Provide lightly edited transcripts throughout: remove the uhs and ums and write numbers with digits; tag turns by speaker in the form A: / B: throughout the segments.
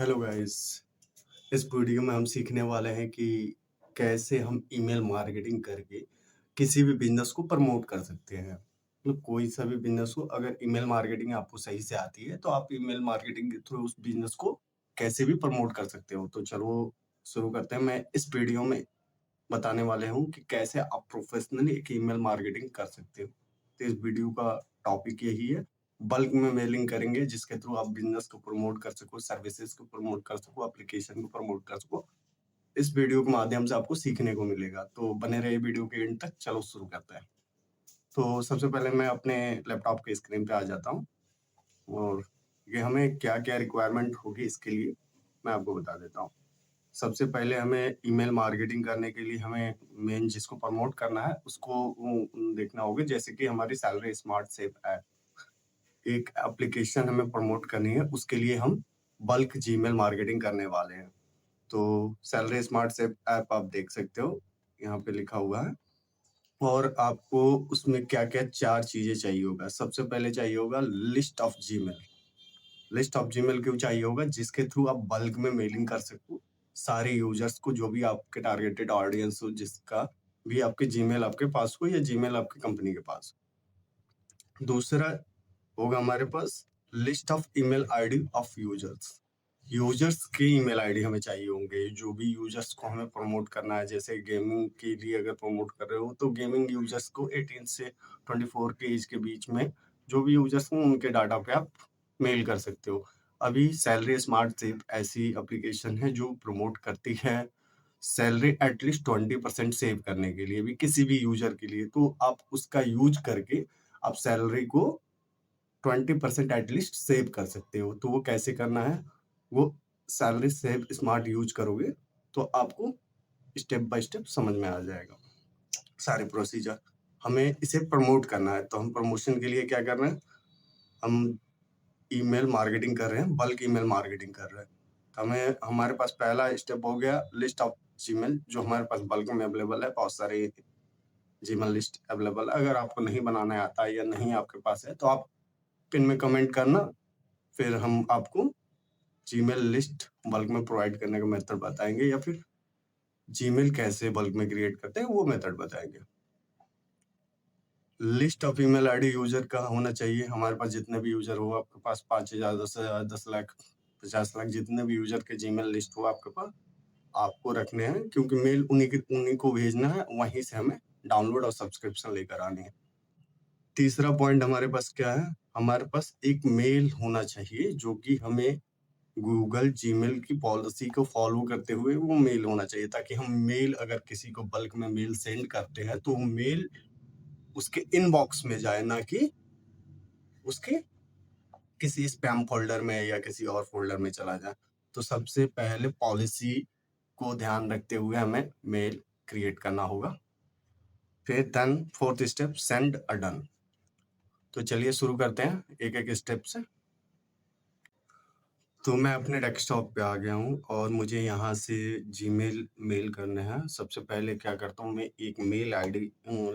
A: Hello guys. इस video में हम सीखने वाले हैं कि कैसे हम ईमेल मार्केटिंग करके किसी भी बिजनेस को प्रमोट कर सकते हैं। मतलब कोई सा भी बिजनेस हो, अगर ईमेल मार्केटिंग आपको सही से आती है तो आप ईमेल मार्केटिंग के थ्रू उस बिजनेस को कैसे भी प्रमोट कर सकते हो। तो चलो शुरू करते हैं। मैं इस वीडियो में बताने वाले हूँ कि कैसे आप प्रोफेशनली एक ईमेल मार्केटिंग कर सकते हो। तो इस वीडियो का टॉपिक यही है। बल्क में मेलिंग करेंगे जिसके थ्रू आप बिजनेस को प्रमोट कर सको, सर्विसेज को प्रमोट कर सको, एप्लीकेशन को प्रमोट कर सको। इस वीडियो के माध्यम से आपको सीखने को मिलेगा, तो बने रहिए वीडियो के एंड तक। चलो शुरू करते हैं। तो सबसे पहले मैं अपने लैपटॉप के स्क्रीन पे आ जाता हूँ और ये हमें क्या क्या रिक्वायरमेंट होगी इसके लिए मैं आपको बता देता हूँ। सबसे पहले हमें ईमेल मार्केटिंग करने के लिए हमें मेन जिसको प्रमोट करना है उसको देखना होगा। जैसे कि हमारी सैलरी स्मार्ट सेव ऐप एक एप्लीकेशन हमें प्रमोट करनी है, उसके लिए हम बल्क जीमेल मार्केटिंग करने वाले हैं। तो सैलरी स्मार्ट सेव ऐप आप देख सकते हो, यहाँ पे लिखा हुआ है। और आपको उसमें क्या-क्या 4 चीज़ें चाहिए होगा। सबसे पहले चाहिए होगा list of Gmail. List of Gmail क्यों चाहिए होगा? जिसके थ्रू आप बल्क में मेलिंग कर सको सारे यूजर्स को, जो भी आपके टारगेटेड ऑडियंस हो, जिसका भी आपके जीमेल आपके पास हो या जीमेल आपकी कंपनी के पास हो। दूसरा होगा हमारे पास list of email ID of users. Users के ईमेल आईडी हमें चाहिए होंगे, जो भी यूजर्स को हमें प्रमोट करना है। जैसे गेमिंग के लिए अगर प्रमोट कर रहे हो तो गेमिंग यूजर्स को 18 से 24 के एज के बीच में जो भी यूजर्स हों उनके डाटा पे आप मेल कर सकते हो। अभी सैलरी स्मार्ट सेव ऐसी एप्लीकेशन है जो प्रमोट करती है सैलरी एटलीस्ट 20% सेव करने के लिए भी किसी भी यूजर के लिए। तो आप उसका यूज करके आप सैलरी को 20% एटलीस्ट सेव कर सकते हो। तो वो कैसे करना है, वो सैलरी सेव स्मार्ट यूज करोगे तो आपको स्टेप बाय स्टेप समझ में आ जाएगा सारे प्रोसीजर। हमें इसे प्रमोट करना है, तो हम प्रमोशन के लिए क्या कर रहे हैं, हम ईमेल मार्केटिंग कर रहे हैं, बल्क ईमेल मार्केटिंग कर रहे हैं। तो हमें हमारे पास पहला स्टेप हो गया लिस्ट ऑफ जीमेल, जो हमारे पास बल्क में अवेलेबल है। बहुत सारे जीमेल लिस्ट अवेलेबल है। अगर आपको नहीं बनाना आता है या नहीं आपके पास है तो आप पिन में कमेंट करना, फिर हम आपको जीमेल लिस्ट बल्क में प्रोवाइड करने का मेथड बताएंगे या फिर जीमेल कैसे बल्क में क्रिएट करते हैं वो मेथड बताएंगे। List of email ID user का होना चाहिए। हमारे पास जितने भी यूजर हो, आपके पास 5,000, 10,000, 10 लाख, 50 लाख, जितने भी यूजर के जीमेल लिस्ट हो आपके पास, आपको रखने हैं, क्योंकि मेल उन्हीं को भेजना है। वहीं से हमें डाउनलोड और सब्सक्रिप्शन लेकर आनी है। तीसरा पॉइंट हमारे पास क्या है, हमारे पास एक मेल होना चाहिए जो कि हमें गूगल जीमेल की पॉलिसी को फॉलो करते हुए वो मेल होना चाहिए, ताकि हम मेल अगर किसी को बल्क में मेल सेंड करते हैं तो वो मेल उसके इनबॉक्स में जाए, ना कि उसके किसी स्पैम फोल्डर में या किसी और फोल्डर में चला जाए। तो सबसे पहले पॉलिसी को ध्यान रखते हुए हमें मेल क्रिएट करना होगा। फिर then fourth step send a done. तो चलिए शुरू करते हैं एक एक स्टेप से। तो मैं अपने डेस्कटॉप पे आ गया हूँ और मुझे यहाँ से जीमेल मेल करने हैं। सबसे पहले क्या करता हूँ, मैं एक मेल आईडी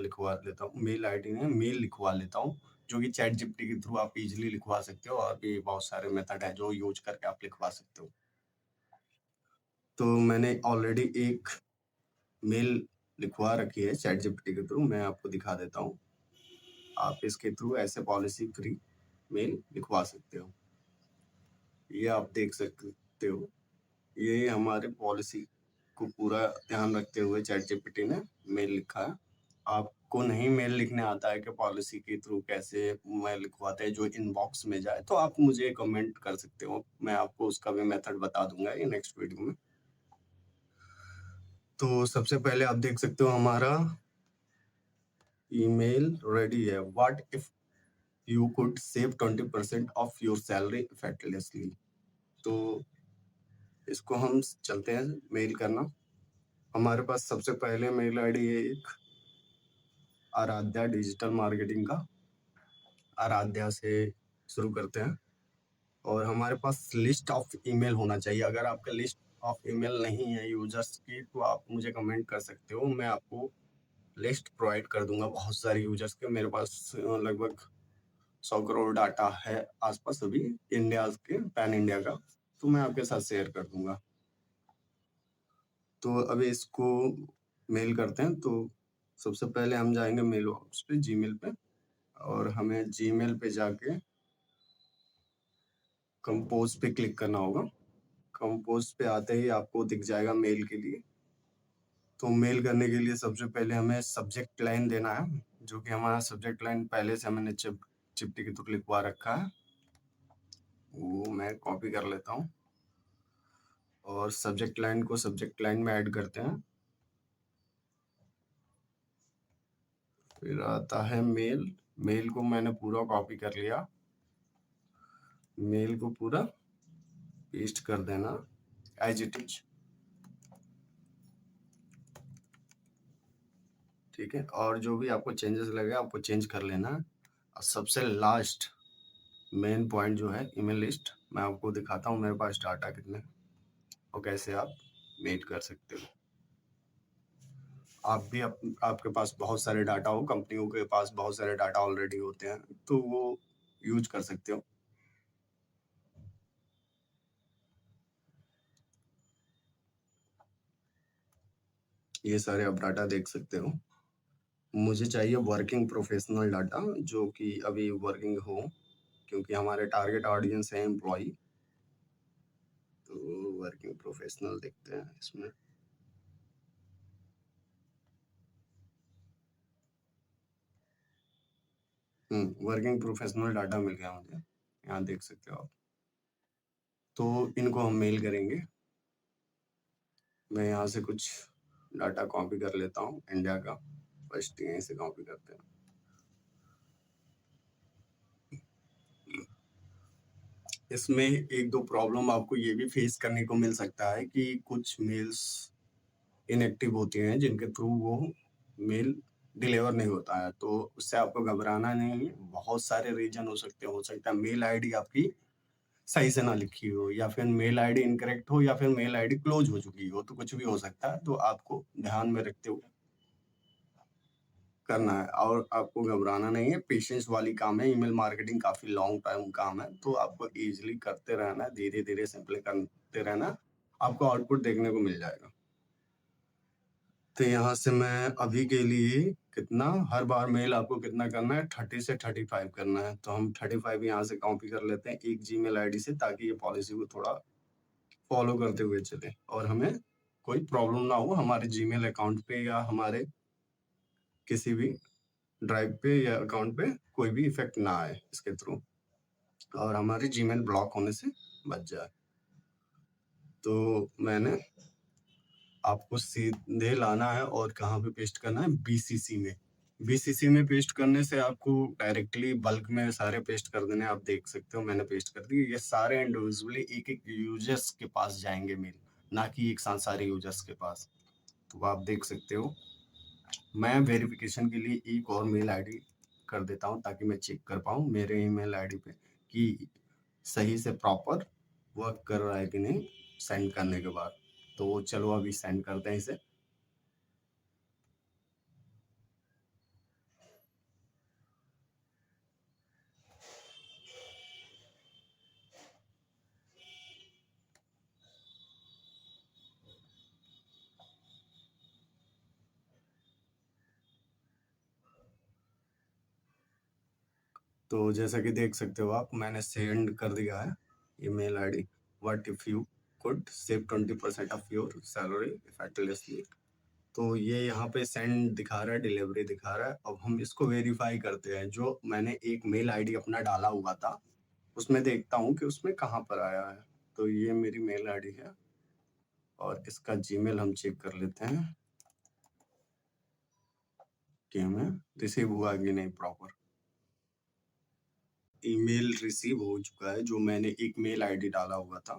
A: लिखवा लेता हूँ। मेल आईडी नहीं, मेल लिखवा लेता हूँ, जो कि चैट जीपीटी के थ्रू आप इजीली लिखवा सकते हो। और भी बहुत सारे मेथड है जो यूज करके आप लिखवा सकते हो। तो मैंने ऑलरेडी एक मेल लिखवा रखी है चैट जीपीटी के थ्रू, मैं आपको दिखा देता हूँ। आप इसके थ्रू ऐसे पॉलिसी फ्री मेल लिखवा सकते हो। ये आप देख सकते हो, ये हमारे पॉलिसी को पूरा ध्यान रखते हुए चैट जीपीटी ने मेल लिखा है। आपको नहीं मेल लिखने आता है कि पॉलिसी के थ्रू कैसे मेल लिखवाते हैं जो इनबॉक्स में जाए, तो आप मुझे कमेंट कर सकते हो, मैं आपको उसका भी मेथड बता दूंगा ये नेक्स्ट वीडियो में। तो सबसे पहले आप देख सकते हो हमारा ईमेल रेडी है। What if you could save 20% of your salary effortlessly. तो इसको हम चलते हैं मेल करना। हमारे पास सबसे पहले मेल आईडी है एक आराध्या डिजिटल मार्केटिंग का। आराध्या से शुरू करते हैं और हमारे पास लिस्ट ऑफ ईमेल होना चाहिए। अगर आपका लिस्ट ऑफ ईमेल नहीं है यूजर्स की तो आप मुझे कमेंट कर सकते हो, मैं आपको लिस्ट प्रोवाइड कर दूंगा बहुत सारे यूजर्स के। मेरे पास लगभग 100 करोड़ डाटा है आसपास अभी इंडिया के, पैन इंडिया का। तो मैं आपके साथ शेयर कर दूँगा। तो अभी इसको मेल करते हैं, तो सबसे पहले हम जाएँगे मेल बॉक्स पे, जीमेल पे, और हमें जीमेल पे जाके कंपोज़ पे क्लिक करना होगा। कंपोज़ पे आते ही आपको दिख जाएगा मेल के लिए। तो मेल करने के लिए सबसे पहले हमें सब्जेक्ट लाइन देना है, जो कि हमारा सब्जेक्ट लाइन पहले से मैंने चिपटी के थ्रू लिखवा रखा है। वो मैं कॉपी कर लेता हूँ और सब्जेक्ट लाइन को सब्जेक्ट लाइन में ऐड करते हैं। फिर आता है मेल। मेल को मैंने पूरा कॉपी कर लिया। मेल को पूरा पेस्ट कर देना एज इट इज। ठीक है, और जो भी आपको चेंजेस लगे आपको चेंज कर लेना है। और सबसे लास्ट मेन पॉइंट जो है ईमेल लिस्ट, मैं आपको दिखाता हूँ मेरे पास डाटा कितने हैं और कैसे आप मेट कर सकते हो। आप भी आपके पास बहुत सारे डाटा हो, कंपनियों के पास बहुत सारे डाटा ऑलरेडी होते हैं, तो वो यूज कर सकते हो। ये सारे आप डाटा देख सकते हो। मुझे चाहिए वर्किंग प्रोफेशनल डाटा, जो कि अभी वर्किंग हो, क्योंकि हमारे टारगेट ऑडियंस है एम्प्लॉय। तो वर्किंग प्रोफेशनल देखते हैं इसमें। वर्किंग प्रोफेशनल डाटा मिल गया मुझे, यहाँ देख सकते हो आप। तो इनको हम मेल करेंगे। मैं यहाँ से कुछ डाटा कॉपी कर लेता हूँ इंडिया का। फर्स्ट यहीं से कॉपी करते हैं। इसमें एक दो प्रॉब्लम आपको ये भी फेस करने को मिल सकता है कि कुछ मेल्स इनएक्टिव होती हैं जिनके थ्रू वो मेल डिलीवर नहीं होता है, तो उससे आपको घबराना नहीं है। बहुत सारे रीजन हो सकता है मेल आईडी आपकी सही से ना लिखी हो, या फिर मेल आईडी इनकरेक्ट हो, या फिर मेल आईडी क्लोज हो चुकी हो, तो कुछ भी हो सकता है। तो आपको ध्यान में रखते हुए करना है और आपको घबराना नहीं है। पेशेंस वाली काम है, ईमेल मार्केटिंग काफी लॉन्ग टाइम काम है, तो आपको इजीली करते रहना है, धीरे धीरे सिंपली करते रहना है, आपको आउटपुट देखने को मिल जाएगा। तो यहाँ से मैं अभी के लिए कितना, हर बार मेल आपको कितना करना है, 30 से 35 करना है। तो हम 35 यहाँ से कॉपी कर लेते हैं एक जीमेल आईडी से, ताकि ये पॉलिसी को थोड़ा फॉलो करते हुए चले और हमें कोई प्रॉब्लम ना हो हमारे जीमेल अकाउंट पे या हमारे किसी भी ड्राइव पे या अकाउंट पे कोई भी इफेक्ट ना आए इसके थ्रू, और हमारे जीमेल ब्लॉक होने से बच जाए। तो मैंने आपको सीधे लाना है और कहाँ पे पेस्ट करना है, बीसीसी में। बीसीसी में पेस्ट करने से आपको डायरेक्टली बल्क में सारे पेस्ट कर देने, आप देख सकते हो मैंने पेस्ट कर दिए। ये सारे इंडिविजुअली एक एक यूजर्स के पास जाएंगे मेल, ना कि एक साथ सारे यूजर्स के पास। तो आप देख सकते हो। मैं वेरिफिकेशन के लिए एक और मेल आईडी कर देता हूँ, ताकि मैं चेक कर पाऊँ मेरे ईमेल आईडी पे कि सही से प्रॉपर वर्क कर रहा है कि नहीं सेंड करने के बाद। तो चलो अभी सेंड करते हैं इसे। तो जैसा कि देख सकते हो आप, मैंने सेंड कर दिया है email ID. What if you could save 20% of your salary effectively. तो ये यहाँ पे सेंड दिखा रहा है, डिलीवरी दिखा रहा है। अब हम इसको वेरीफाई करते हैं। जो मैंने एक मेल आईडी अपना डाला हुआ था, उसमें देखता हूँ कि उसमें कहाँ पर आया है। तो ये मेरी मेल आईडी है और इसका जीमेल हम चेक कर लेते हैं कि हमें रिसीव हुआ कि नहीं प्रॉपर। ईमेल रिसीव हो चुका है, जो मैंने एक मेल आईडी डाला हुआ था।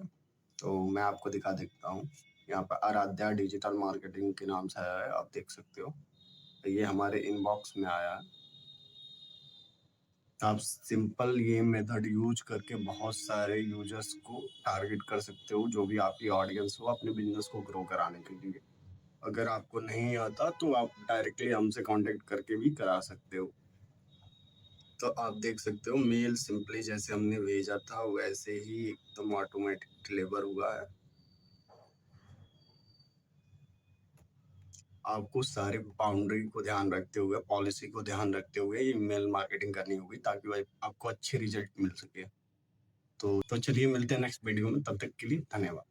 A: तो मैं आपको दिखा देता हूँ। यहाँ पर आराध्या डिजिटल मार्केटिंग के नाम से आया है, आप देख सकते हो। ये हमारे इनबॉक्स में आया है। आप सिंपल ये मेथड यूज करके बहुत सारे यूजर्स को टारगेट कर सकते हो, जो भी आपकी ऑडियंस हो, अपने बिजनेस को ग्रो कराने के लिए। अगर आपको नहीं आता तो आप डायरेक्टली हमसे कांटेक्ट करके भी करा सकते हो। तो आप देख सकते हो मेल सिंपली जैसे हमने भेजा था वैसे ही एकदम ऑटोमेटिक डिलीवर हुआ है। आपको सारे बाउंड्री को ध्यान रखते हुए, पॉलिसी को ध्यान रखते हुए ईमेल मार्केटिंग करनी होगी ताकि भाई आपको अच्छे रिजल्ट मिल सके। तो चलिए मिलते हैं नेक्स्ट वीडियो में, तब तक के लिए धन्यवाद।